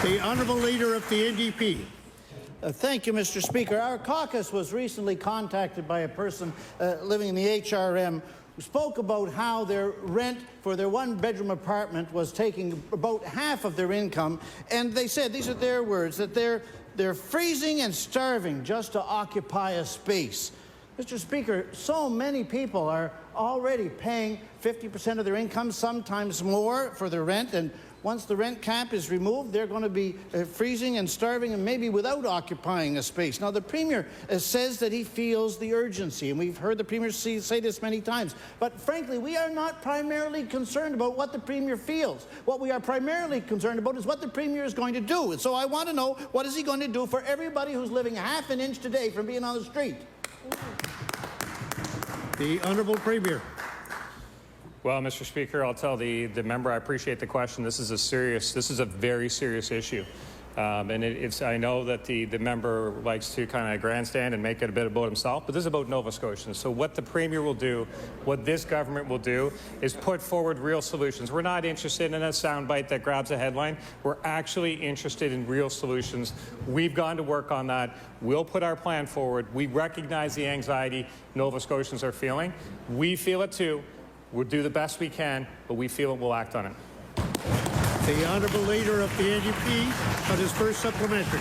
The Honourable Leader of the NDP. Thank you, Mr. Speaker. Our caucus was recently contacted by a person living in the HRM who spoke about how their rent for their one-bedroom apartment was taking about half of their income, and they said, these are their words, that they're freezing and starving just to occupy a space. Mr. Speaker, so many people are already paying 50% of their income, sometimes more, for their rent, and once the rent cap is removed, they're going to be freezing and starving and maybe without occupying a space. Now, the Premier says that he feels the urgency, and we've heard the Premier say this many times. But frankly, we are not primarily concerned about what the Premier feels. What we are primarily concerned about is what the Premier is going to do. And so I want to know, what is he going to do for everybody who's living half an inch today from being on the street? The Honourable Premier. Well, Mr. Speaker, I'll tell the member I appreciate the question. This is a very serious issue. And I know that the member likes to kind of grandstand and make it a bit about himself, but this is about Nova Scotians. So what the Premier will do, what this government will do, is put forward real solutions. We're not interested in a soundbite that grabs a headline. We're actually interested in real solutions. We've gone to work on that. We'll put our plan forward. We recognize the anxiety Nova Scotians are feeling. We feel it too. We'll do the best we can, but we feel it, we'll act on it. The Honourable Leader of the NDP on his first supplementary.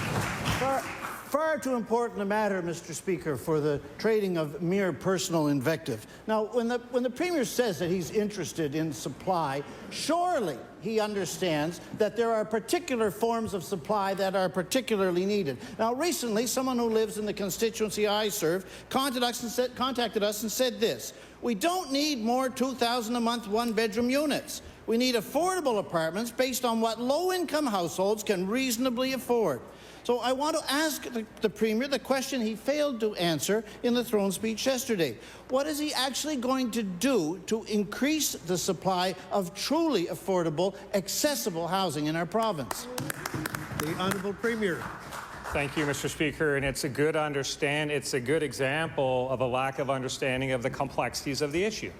Far too important a matter, Mr. Speaker, for the trading of mere personal invective. Now, when the Premier says that he's interested in supply, surely he understands that there are particular forms of supply that are particularly needed. Now, recently, someone who lives in the constituency I serve contacted us and said this: we don't need more $2,000 a month one-bedroom units. We need affordable apartments based on what low-income households can reasonably afford. So I want to ask the Premier the question he failed to answer in the throne speech yesterday. What is he actually going to do to increase the supply of truly affordable, accessible housing in our province? The Honourable Premier. Thank you, Mr. Speaker, and it's a good example of a lack of understanding of the complexities of the issue.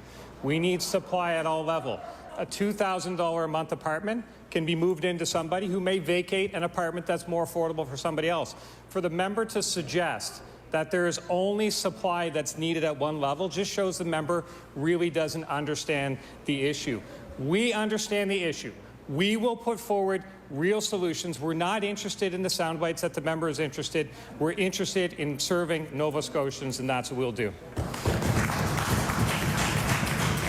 We need supply at all levels. A $2,000 a month apartment can be moved into somebody who may vacate an apartment that's more affordable for somebody else. For the member to suggest that there is only supply that's needed at one level just shows the member really doesn't understand the issue. We understand the issue. We will put forward real solutions. We're not interested in the sound bites that the member is interested. We're interested in serving Nova Scotians, and that's what we'll do.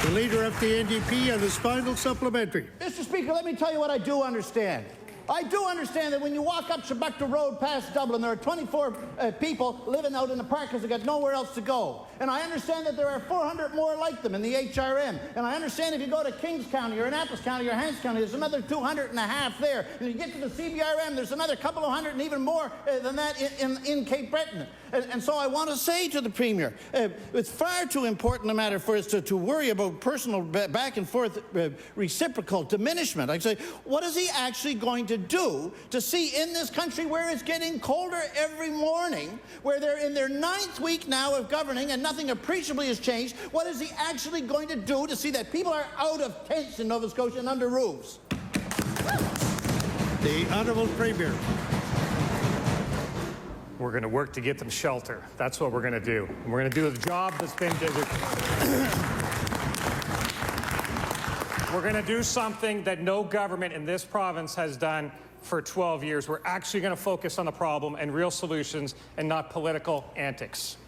The Leader of the NDP on his final supplementary. Mr. Speaker, let me tell you what I do understand. I do understand that when you walk up Chebucto Road past Dublin, there are 24 people living out in the park because they've got nowhere else to go. And I understand that there are 400 more like them in the HRM. And I understand if you go to Kings County or Annapolis County or Hants County, there's another 250 there. And you get to the CBRM, there's another couple of hundred and even more than that in Cape Breton. And so I want to say to the Premier, it's far too important a matter for us to worry about personal back and forth reciprocal diminishment. I say, what is he actually going to do to see in this country where it's getting colder every morning, where they're in their 9th week now of governing and nothing appreciably has changed? What is he actually going to do to see that people are out of tents in Nova Scotia and under roofs? The Honourable Premier. We're going to work to get them shelter. That's what we're going to do. And we're going to do the job that's been We're going to do something that no government in this province has done for 12 years. We're actually going to focus on the problem and real solutions and not political antics.